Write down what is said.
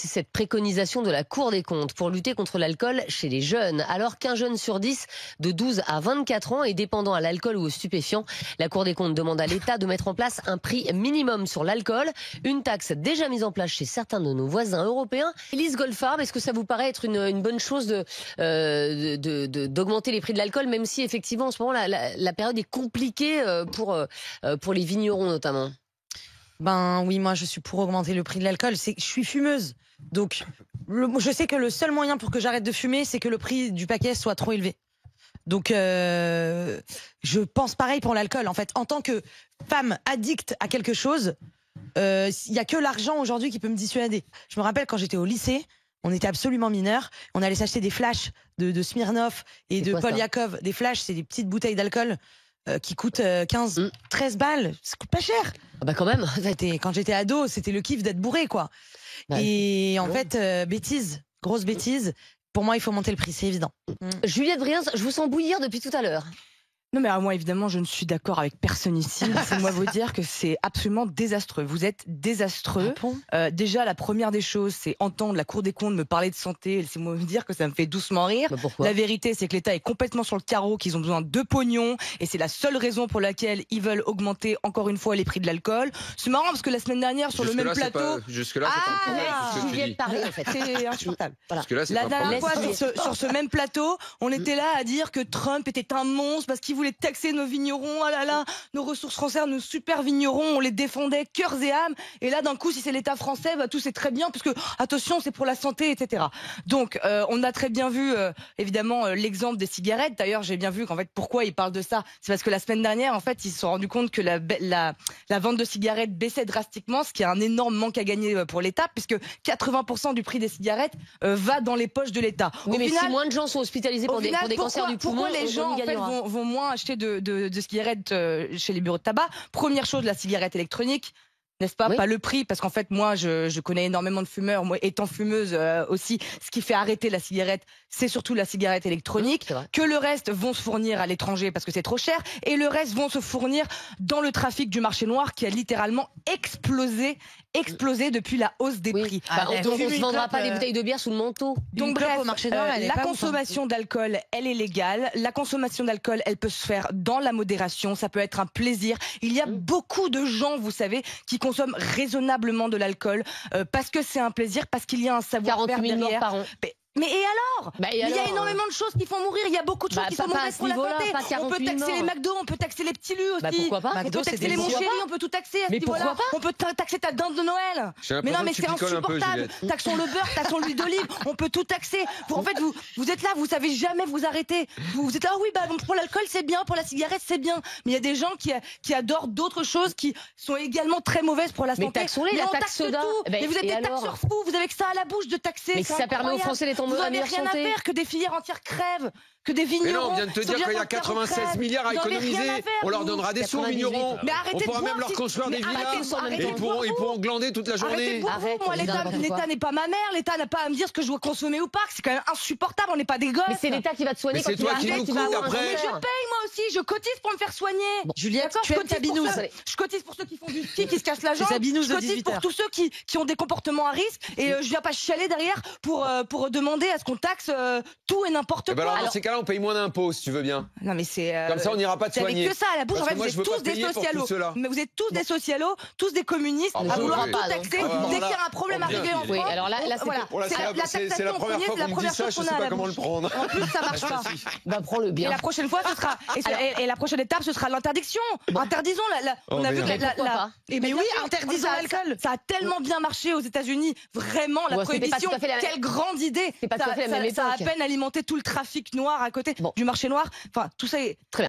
c'est cette préconisation de la Cour des comptes pour lutter contre l'alcool chez les jeunes. Alors qu'un jeune sur 10 de 12 à 24 ans est dépendant à l'alcool ou aux stupéfiants, la Cour des comptes demande à l'État de mettre en place un prix minimum sur l'alcool, une taxe déjà mise en place chez certains de nos voisins européens. Elise Goldfarb, est-ce que ça vous paraît être une bonne chose d'augmenter les prix de l'alcool, même si effectivement en ce moment la période est compliquée pour les vignerons notamment? Ben oui, moi je suis pour augmenter le prix de l'alcool. Je suis fumeuse, donc je sais que le seul moyen pour que j'arrête de fumer, c'est que le prix du paquet soit trop élevé. Donc je pense pareil pour l'alcool. En fait, en tant que femme addicte à quelque chose, il y a que l'argent aujourd'hui qui peut me dissuader. Je me rappelle quand j'étais au lycée, on était absolument mineurs, on allait s'acheter des flashs de Smirnoff et de Paul Yakov. Des flashs, c'est des petites bouteilles d'alcool qui coûtent 15, 13 balles. Ça coûte pas cher. Ah bah quand même. Quand j'étais ado, c'était le kiff d'être bourré, quoi. Bah, et en fait, bêtise, grosse bêtise. Pour moi, il faut monter le prix, c'est évident. Juliette Briens, je vous sens bouillir depuis tout à l'heure. Non mais moi évidemment je ne suis d'accord avec personne ici. Laissez-moi vous dire que c'est absolument désastreux. Vous êtes désastreux. Ah bon déjà la première des choses, c'est entendre la Cour des comptes me parler de santé. Laissez-moi vous dire que ça me fait doucement rire. Bah pourquoi ? La vérité c'est que l'État est complètement sur le carreau, qu'ils ont besoin de pognon et c'est la seule raison pour laquelle ils veulent augmenter encore une fois les prix de l'alcool. C'est marrant parce que la semaine dernière sur le même plateau, jusque-là c'est pas un problème, ce que tu Juliette dis. parlait en fait. c'est insupportable. Voilà. Jusque-là, c'est La pas un dernière problème. fois, sur ce même plateau, on était là à dire que Trump était un monstre parce qu'il voulait taxer nos vignerons. Oh là là, nos ressources françaises, nos super vignerons, on les défendait cœurs et âmes. Et là, d'un coup, si c'est l'État français, bah, tout c'est très bien, puisque attention, c'est pour la santé, etc. Donc, on a très bien vu, évidemment, l'exemple des cigarettes. D'ailleurs, j'ai bien vu qu'en fait, pourquoi ils parlent de ça, c'est parce que la semaine dernière, en fait, ils se sont rendus compte que la vente de cigarettes baissait drastiquement, ce qui est un énorme manque à gagner pour l'État, puisque 80% du prix des cigarettes va dans les poches de l'État. Oui, mais si moins de gens sont hospitalisés pour des cancers du poumon, pourquoi les gens en fait, vont moins acheter de cigarettes chez les bureaux de tabac? Première chose, la cigarette électronique. N'est-ce pas? Oui. Pas le prix, parce qu'en fait, moi, je connais énormément de fumeurs, moi, étant fumeuse aussi. Ce qui fait arrêter la cigarette, c'est surtout la cigarette électronique. Que le reste vont se fournir à l'étranger parce que c'est trop cher, et le reste vont se fournir dans le trafic du marché noir qui a littéralement explosé depuis la hausse des prix. Bah, on ne se vendra pas des bouteilles de bière sous le manteau. Donc bref, au marché noir, la consommation d'alcool, elle est légale. La consommation d'alcool, elle peut se faire dans la modération. Ça peut être un plaisir. Il y a beaucoup de gens, vous savez, qui consomment raisonnablement de l'alcool parce que c'est un plaisir, parce qu'il y a un savoir-faire 48 000 morts derrière. par an. Mais et alors? Et il y a énormément de choses qui font mourir. Il y a beaucoup de choses qui sont mauvaises pour la santé. On peut taxer les McDo, on peut taxer les petits lus aussi. Bah pourquoi pas? On peut taxer les Montchéri, on peut tout taxer. Mais pourquoi pas? On peut taxer ta dinde de Noël. Mais non, mais c'est insupportable. Taxons le beurre, taxons l'huile d'olive. On peut tout taxer. En fait, vous êtes là, vous savez jamais vous arrêter. Vous êtes là, oui, bah pour l'alcool c'est bien, pour la cigarette c'est bien. Mais il y a des gens qui adorent d'autres choses qui sont également très mauvaises pour la santé. Mais taxons-les, la taxe soda. Mais vous êtes des taxeurs fous. Vous avez que ça à la bouche de taxer. Mais si ça permet aux Français d'être en meilleure santé. Que des filières entières crèvent, que des vignerons. Mais non, on vient de te dire qu'il y a 96 milliards à économiser. On leur donnera des sous aux vignerons. Mais arrêtez on pourra même leur construire des villas. Et ils pourront glander toute la journée. Moi, l'État n'est pas ma mère. L'État n'a pas à me dire ce que je dois consommer ou pas. C'est quand même insupportable. On n'est pas des gosses. Mais c'est l'État qui va te soigner. Mais c'est toi qui nous coûte après. Mais je paye moi aussi. Je cotise pour me faire soigner. Juliette, tu aimes ta binouse. Je cotise pour ceux qui font du ski, qui se cassent la jambe. Je cotise pour tous ceux qui ont des comportements à risque. Et je viens pas chialer derrière pour demander à ce qu'on taxe tout et n'importe quoi. Alors dans ces cas-là, on paye moins d'impôts si tu veux bien. Non mais c'est comme ça, on n'ira pas te soigner. Avec que ça à la bouche. En fait, vous êtes tous des socialos. Mais vous êtes tous des socialos, tous des communistes, à vouloir tout taxer dès qu'il y a un problème arrivé en France. Oui, alors là, c'est la première fois qu'on me dit ça, je sais pas comment le prendre. En plus, ça marche pas. Bah prends-le bien. Et la prochaine fois, ce sera et la prochaine étape, ce sera l'interdiction. Interdisons on a vu que mais oui, interdisons l'alcool. Ça a tellement bien marché aux États-Unis. Vraiment, la prohibition, quelle grande idée. C'est pas tout à fait la même époque. Ça a à peine alimenté tout le trafic noir à côté du marché noir. Enfin, tout ça est très bien.